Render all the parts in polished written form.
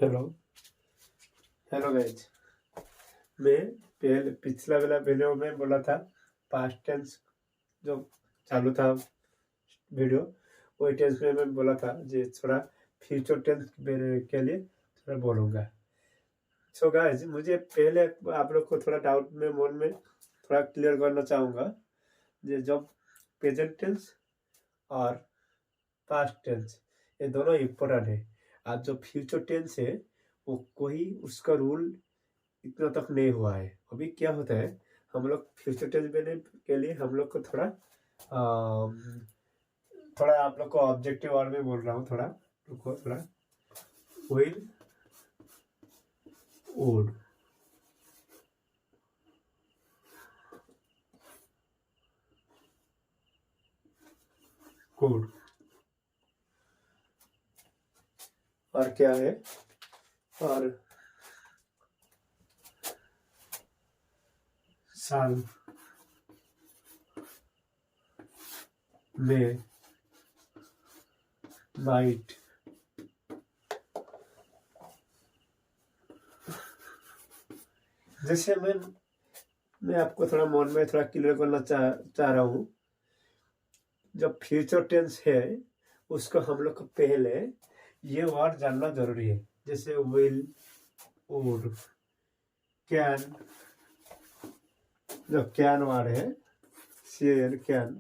Hello hello guys. मैं पहले पिछला वाला वीडियो में बोला था पास्ट टेंस जो चालू था वीडियो, वही टेंस में मैं बोला था जो थोड़ा फ्यूचर टेंस के लिए थोड़ा बोलूँगा। सो गाइज, मुझे पहले आप लोग को थोड़ा डाउट में मन में थोड़ा क्लियर करना चाहूँगा जो जब प्रेजेंट टेंस और पास्ट टेंस ये दोनों इम्पोर्टेंट है। आज जो फ्यूचर टेंस है वो कोई उसका रूल इतना तक नहीं हुआ है। अभी क्या होता है, हम लोग फ्यूचर टेंस देने के लिए हम लोग को थोड़ा आप लोग को ऑब्जेक्टिव वर्ड में बोल रहा हूँ। थोड़ा रुको, थोड़ा विल वुड कुड और क्या है, और साल में माइट जैसे मैं आपको थोड़ा मन में थोड़ा क्लियर करना चाह रहा हूँ। जब फ्यूचर टेंस है उसको हम लोग को पहले ये वर्ड जानना जरूरी है। जैसे विल, वुड, कैन, जो कैन वर्ड है, सीएन कैन,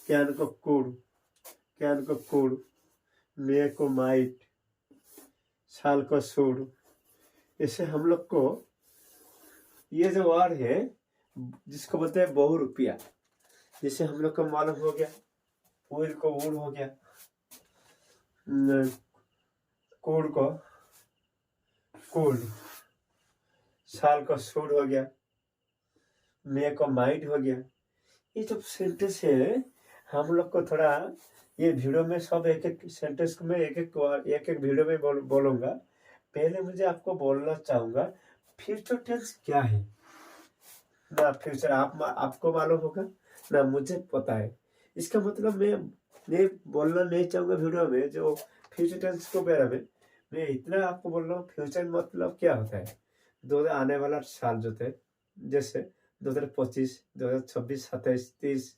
कैन को कुड, कैन को कुड, मे को माइट, साल को शुड। इससे हम लोग को ये जो वर्ड है जिसको बोलते हैं बहुरूपिया, जैसे हम लोग को मालूम हो गया विल को वुड हो गया, कुड को कुड, साल को शुड हो गया, मे को माइट हो गया। ये जो सेंटेंस है हम लोग को थोड़ा ये वीडियो में सब एक एक सेंटेंस में एक एक वीडियो में बोलूंगा। पहले मुझे आपको बोलना चाहूंगा फ्यूचर टेंस क्या है। ना फ्यूचर आपको मालूम होगा ना मुझे पता है। इसका मतलब मैं बोलना नहीं चाहूंगा वीडियो में जो फ्यूचर टेंस को बारे में। मैं इतना आपको बोल रहा हूँ फ्यूचर मतलब क्या होता है। 2000 आने वाला साल जो थे, जैसे 2025, 2026, 27, 30,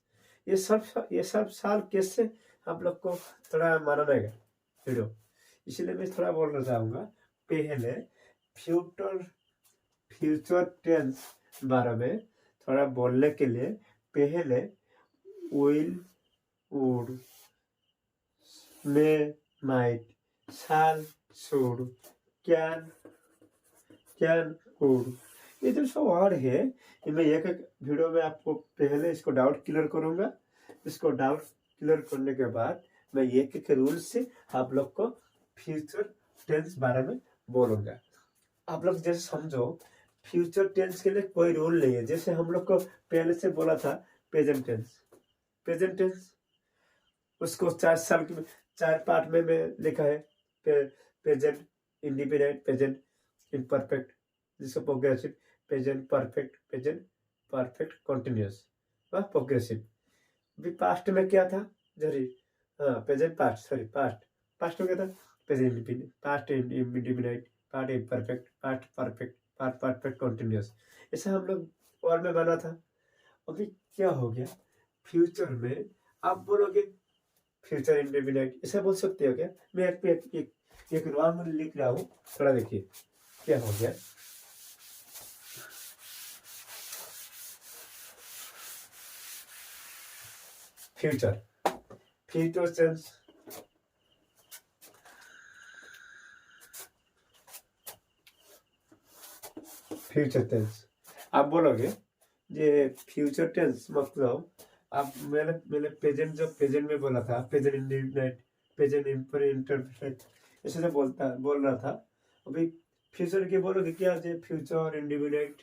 ये सब साल कैसे हम लोग को थोड़ा माना रहेगा वीडियो। इसलिए मैं थोड़ा बोलना चाहूंगा पहले फ्यूचर टेंस बारे में थोड़ा बोलने के लिए पहले will, would, may, might, shall, should, can, could, ये जो सब वर्ड है ये मैं एक एक वीडियो में आपको पहले इसको डाउट क्लियर करूंगा। इसको डाउट क्लियर करने के बाद मैं एक एक रूल से आप लोग को फ्यूचर टेंस बारे में बोलूंगा। आप लोग जैसे समझो फ्यूचर टेंस के लिए कोई रूल नहीं है। जैसे हम लोग को पहले से बोला था प्रेजेंट टेंस उसको 4 साल के 4 पार्ट में लिखा है। प्रेजेंट इंडिपेंडेंट, प्रेजेंट इम्परफेक्ट, जिसको प्रोग्रेसिव, प्रेजेंट परफेक्ट कंटिन्यूअस व प्रोग्रेसिव। अभी पास्ट में क्या था जरी, प्रेजेंट पास्ट, सॉरी पास्ट में क्या था, present independent, past independent, past imperfect, past perfect, past perfect continuous. ऐसा हम लोग वर्ड में बना था। अभी क्या हो गया फ्यूचर में, आप बोलोगे फ्यूचर इंडेफिनाइट ऐसा बोल सकते हो क्या। मैं एक रॉन्ग लिख रहा हूँ, थोड़ा देखिए क्या हो गया। फ्यूचर टेंस, फ्यूचर टेंस आप बोलोगे ये फ्यूचर टेंस मतलब आप मैंने प्रेजेंट जो प्रेजेंट में बोला था प्रेजेंट इंडेफिनाइट, प्रेजेंट इम्परफेक्ट ऐसे जो बोल रहा था। अभी फ्यूचर के बोलोगे क्या, फ्यूचर इंडेफिनाइट,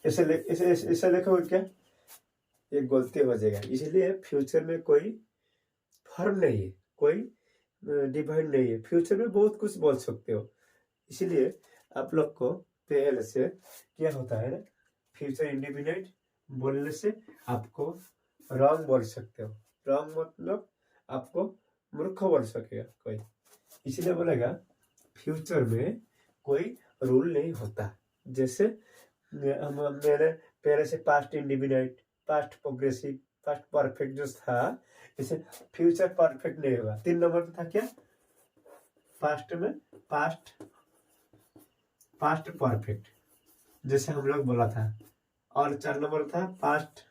ऐसा देखोगे क्या, ये गलती हो जाएगा। इसलिए फ्यूचर में कोई फर्म नहीं है, कोई डिवाइड नहीं है। फ्यूचर में बहुत कुछ बोल सकते हो। इसलिए आप लोग को पहले से क्या होता है, फ्यूचर इंडिपेंडेंट बोलने से आपको रॉन्ग बोल सकते हो। रॉन्ग मतलब आपको मूर्ख बोल सकेगा कोई, इसलिए बोलेगा फ्यूचर में कोई रूल नहीं होता। जैसे हम मैंने पहले से past indefinite, past progressive, past perfect जो था, इसे फ्यूचर परफेक्ट नहीं होगा। 3 नंबर था क्या, पास्ट में पास्ट पास्ट परफेक्ट, जैसे हम लोग बोला था। और 4 नंबर था पास्ट,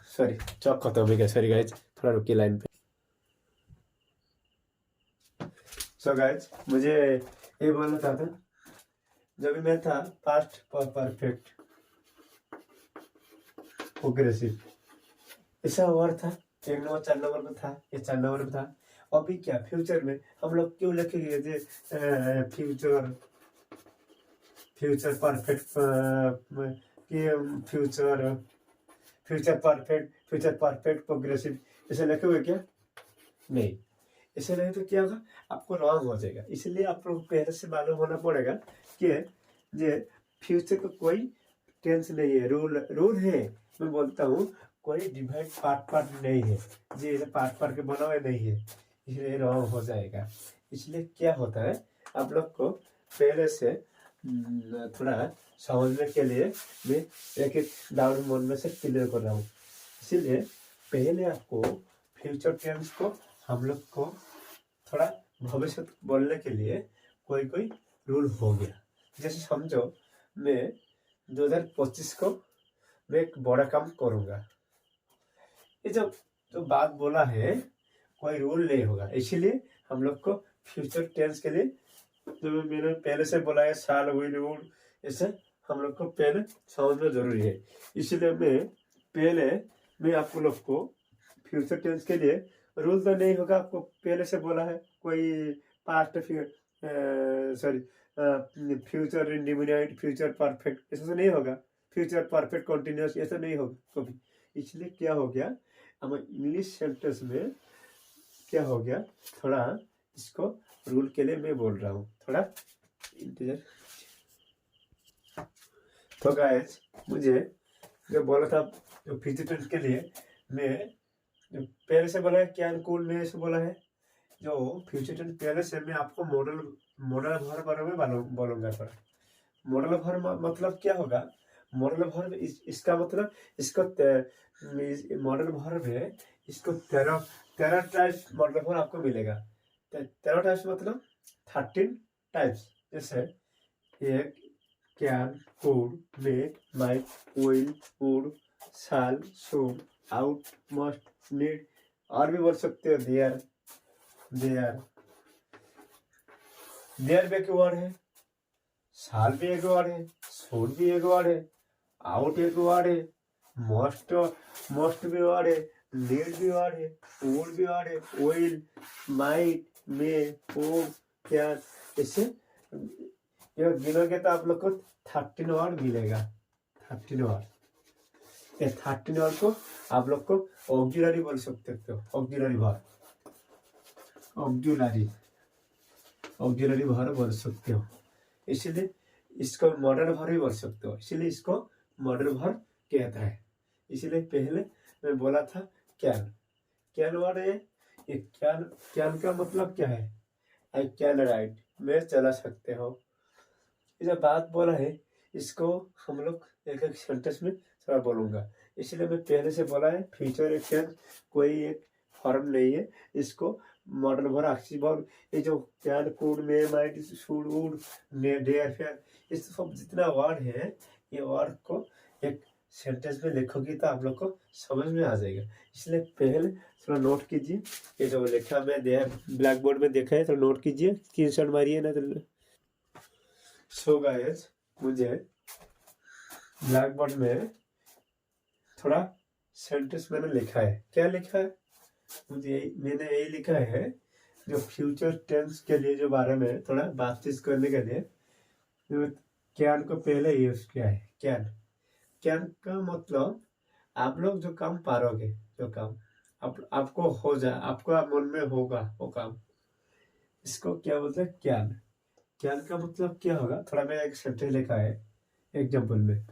सॉरी चौक खत्म हो गया, सॉरी गाइज, थोड़ा रुकिए लाइन पे। सो गाइज मुझे ये बोलना चाहता था, जब मैं था पास्ट परफेक्ट प्रोग्रेसिव, ऐसा वर्ड था 1 नंबर 4 नंबर में था, ये 4 नंबर में था। अभी क्या फ्यूचर में हम लोग क्यों लिखेंगे future future perfect, future perfect progressive, ऐसे लिखोगे क्या? नहीं, ऐसे नहीं तो क्या होगा, आपको रॉन्ग हो जाएगा। इसलिए आप लोग पहले से मालूम होना पड़ेगा कि ये फ्यूचर का कोई टेंस नहीं है, रूल है। मैं बोलता हूँ कोई डिवाइड पार्ट नहीं है, ये पार्ट के बना हुआ नहीं है, इसलिए रॉन्ग हो जाएगा। इसलिए क्या होता है, आप लोग को पहले से थोड़ा समझने के लिए मैं एक एक डाउन मन में से क्लियर कर रहा हूँ। इसीलिए पहले आपको फ्यूचर टेंस को हम लोग को थोड़ा भविष्य बोलने के लिए कोई रूल हो गया। जैसे समझो मैं 2025 को मैं एक बड़ा काम करूँगा, ये जो बात बोला है कोई रूल नहीं होगा। इसीलिए हम लोग को फ्यूचर टेंस के लिए जो मैंने पहले से बोला है साल विल वुड, ऐसे हम लोग को पहले समझना जरूरी है। इसलिए मैं आप लोग को फ्यूचर टेंस के लिए रूल तो नहीं होगा, आपको पहले से बोला है कोई past future indefinite, future perfect, ऐसा तो नहीं होगा। फ्यूचर परफेक्ट कंटिन्यूस ऐसा नहीं होगा कभी। इसलिए क्या हो गया, हम इंग्लिश सेंटेंस में क्या हो गया, थोड़ा इसको रूल के लिए मैं बोल रहा हूँ, थोड़ा इंतजार। तो गाइस मुझे जो बोला था जो फ्यूचर के लिए, मैं जो पहले से बोला है क्या कूल में से बोला है, जो फ्यूचर टेंस पहले से मैं आपको मॉडल भर बारे में बोलूंगा। पर मॉडल भर मतलब क्या होगा, मॉडल भर इसका मतलब इसको मॉडल भर में इसको 13 टाइप्स मॉडल भर आपको मिलेगा। 13 टाइप्स मतलब 13 टाइप्स। जैसे एक can, could, make, might, will, would, shall, should, out, must, need, और भी बोल सकते हो देयर भी एक वर्ड है, शाल भी एक वर्ड है, शुड भी एक वर्ड है, आउट एक वर्ड है, मस्ट भी वर्ड है, नीड भी वर्ड है, वुड भी वर्ड है, will, might, may, would, can, ऐसे ये गिनोगे तो आप लोग को 13 वर्ड मिलेगा। 13 वर्ड, ये 13 वर्ड को आप लोग को ऑक्सिलरी बोल सकते हो, ऑक्सिलरी वर्ड, ऑक्सिलरी वर्ड बोल सकते हो। इसलिए इसको मॉडल वर्ड भी बोल सकते हो, इसलिए इसको मॉडल वर्ड कहता है। इसलिए पहले मैं बोला था कैन वर्ड है, ये कैन का मतलब क्या है, आई कैन राइट, मैं चला सकते हो। ये जो बात बोला है इसको हम लोग एक एक सेंटेंस में थोड़ा बोलूंगा। इसलिए मैं पहले से बोला है फ्यूचर टेंस कोई एक फॉर्म नहीं है, इसको मॉडल भर ऑक्सीबॉल, ये जो can, could, may, might, should, would, dare, fair, ये सब जितना वर्ड है, ये वर्ड को एक सेंटेंस में लिखोगी तो आप लोग को समझ में आ जाएगा। इसलिए पहले थोड़ा नोट कीजिए, ये जो लिखा मैं ब्लैक बोर्ड में देखा है तो नोट कीजिए, स्क्रीनशॉट मारिए ना तो। सो गाइस मुझे ब्लैक बोर्ड में थोड़ा सेंटेंस मैंने लिखा है, क्या लिखा है, मैंने यही लिखा है जो फ्यूचर टेंस के लिए जो बारे में थोड़ा बातचीत करने के लिए कैन को पहले यूज किया है। कैन का मतलब आप लोग जो काम पारोगे, जो काम आपको हो जाए, आपको मन में होगा वो काम, इसको क्या बोलते हैं कैन का मतलब क्या होगा, थोड़ा मैं एक सेंटेंस लिखा है एग्जाम्पल में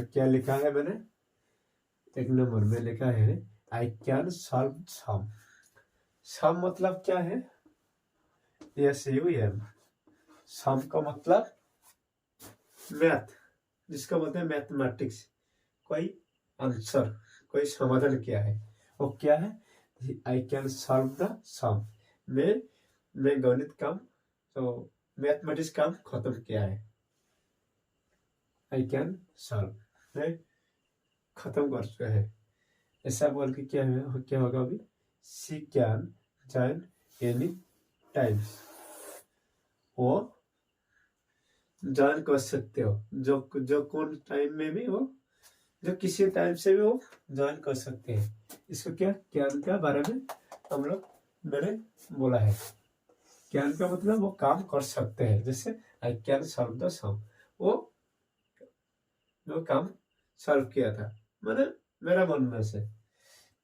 क्या लिखा है मैंने, 1 नंबर में लिखा है आई कैन सॉल्व सम। सम मतलब क्या है? SUM। सम का मतलब मैथ, जिसका बोलते हैं मैथमेटिक्स। कोई आंसर, कोई समाधान क्या है, वो क्या है? आई कैन सॉल्व द सम। मैं गणित काम, तो मैथमेटिक्स काम खत्म किया है। आई कैन सॉल्व, मैं खत्म कर चुका है। ऐसा बोल के क्या होगा अभी? सी कैन जॉइन एनी टाइम्स। वो ज्वाइन कर सकते हो, जो कौन टाइम में भी हो, जो किसी टाइम से भी वो ज्वाइन कर सकते हैं। इसको क्या कैन के बारे में हम लोग मैंने बोला है। कैन का मतलब वो काम कर सकते हैं। जैसे आई कैन सॉल्व द सम, वो काम सॉल्व किया था, मैंने मेरा मन में से।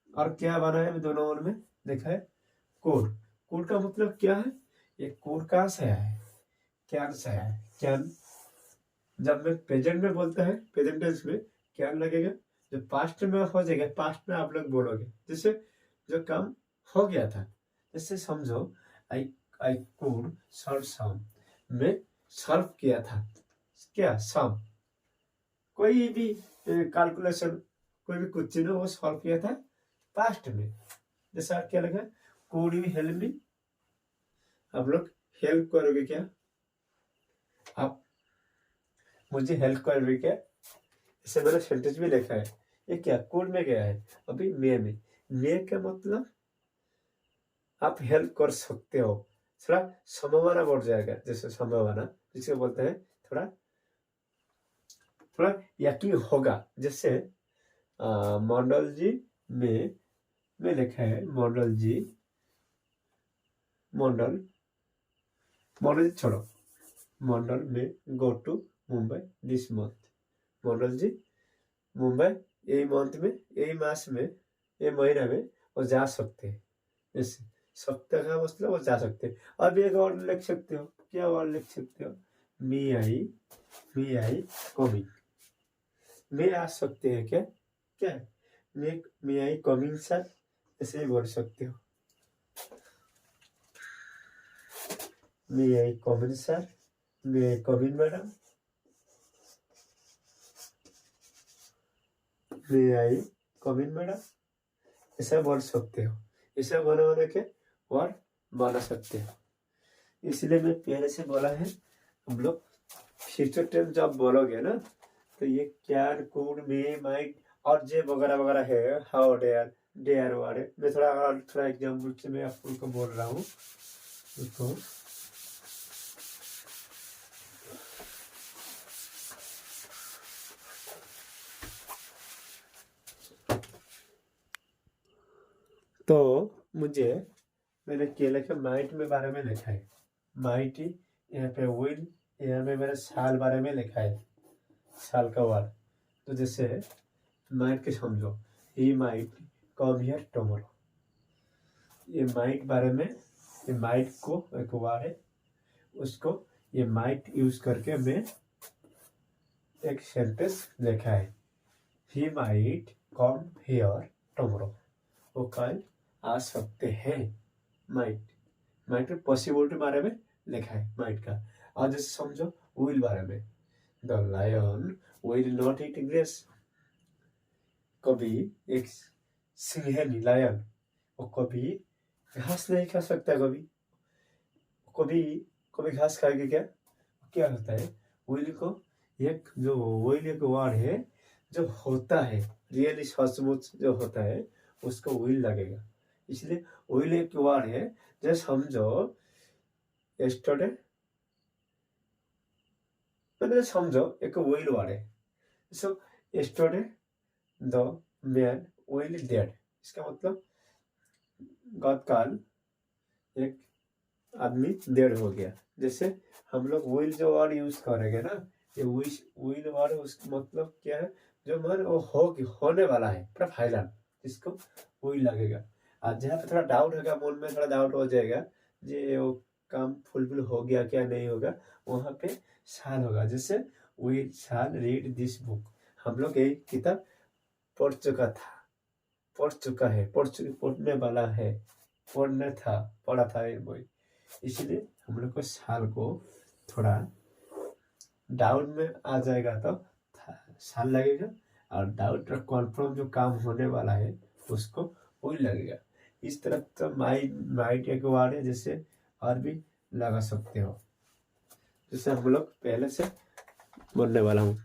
और क्या बना है दोनों मन में देखा है? कोड। कोड का मतलब क्या है? ये कोड कहाँ से आया है? कैन से आया है। कैन जब मैं प्रेजेंट में बोलता है, प्रेजेंट टेंस में कैन लगेगा। जब पास्ट में हो जाएगा, पास्ट में आप लोग बोलोगे जैसे जो काम हो गया था। जैसे समझो आई आई कुड सॉल्व सम, मैं सॉल्व किया था क्या? सम, कोई भी कैलकुलेशन, कोई भी कुछ चीज वो सॉल्व किया था पास्ट में। जैसा क्या लगा? कुड यू हेल्प मी, आप लोग हेल्प करोगे क्या? आप मुझे हेल्प करोगे क्या? इसे मैंने सेंटेंस में लिखा है। ये क्या कोड में गया है? अभी मे का मतलब आप हेल्प कर सकते हो। थोड़ा संभावना बढ़ जाएगा, जैसे संभावना जिसे बोलते हैं थोड़ा थोड़ा यकीन होगा। जैसे मंडल जी में लिखा है मंडल जी छोड़ो, मंडल में go to Mumbai this month. Mandal ji Mumbai यही मंथ में, यही मास में, ये महीना में वो जा सकते हैं। जैसे सकते का मतलब वो जा सकते हैं। अब एक और लिख सकते हो, क्या और लिख सकते हो? मी आई कमिंग, मैं आ सकते हैं क्या? क्या मी आई कमिंग सर, ऐसे ही बोल सकते हो। May I coming sir, may I coming madam, may I coming madam, ऐसा बोल सकते हो। ऐसा बना के वर्ड बना सकते हो। इसलिए मैं पहले से बोला है, हम लोग फ्यूचर टेंस जब बोलोगे ना, तो ये कैन कुड मे माइट और जे वगैरह वगैरह है, हाउ डेयर डेयर वाले। मैं थोड़ा एग्जाम्पल से मैं आपको बोल रहा हूँ। तो मुझे मैंने क्या लिखा? माइट में बारे में लिखा है, माइट यहाँ पे विल, यहाँ पे मेरे साल बारे में लिखा है, साल का वर्ड। तो जैसे माइट के समझो, he might come here tomorrow. ये माइट बारे में, ये माइट को एक वर्ड है, उसको ये माइट यूज करके मैं एक सेंटेंस लिखा है। He might come here tomorrow, वो कल आ सकते हैं। माइट में पॉसिबिलिटी बारे में लिखा है माइट का। और जैसे समझो विल बारे में, the lion will not eat grass. कभी एक सिंह लायन, वो कभी घास नहीं खा सकता। कभी कभी घास खाएगा क्या? क्या होता है? विल को एक जो विल एक वर्ड है, जो होता है रियली सचमुच जो होता है, उसको विल लगेगा। इसलिए विल एक वर्ड है। जैसे समझो यस्टरडे, मैंने समझो एक विल वर्ड है। सो yesterday the man will dead, इसका मतलब गतकाल एक आदमी डेड हो गया। जैसे हम लोग विल जो वर्ड यूज करेंगे ना, ये विल वर्ड उसका मतलब क्या है? जो मन वो होने वाला है, पूरा फाइनल, इसको विल लगेगा। आज जहाँ पे थोड़ा डाउट होगा, मन में थोड़ा डाउट हो जाएगा जे वो काम फुलफिल हो गया क्या नहीं होगा, वहाँ पे शाल होगा। जैसे we shall read this book, हम लोग ये किताब पढ़ चुका था, पढ़ चुका है, पढ़ने वाला है, पढ़ने था, पढ़ा था ये वही। इसलिए हम लोग को साल को थोड़ा डाउन में आ जाएगा तो साल लगेगा, और डाउट और कॉन्फर्म जो काम होने वाला है उसको वही लगेगा। इस तरह तो माइट एक वर्ड है, जैसे और भी लगा सकते हो, जैसे हम लोग पहले से बोलने वाला हूँ।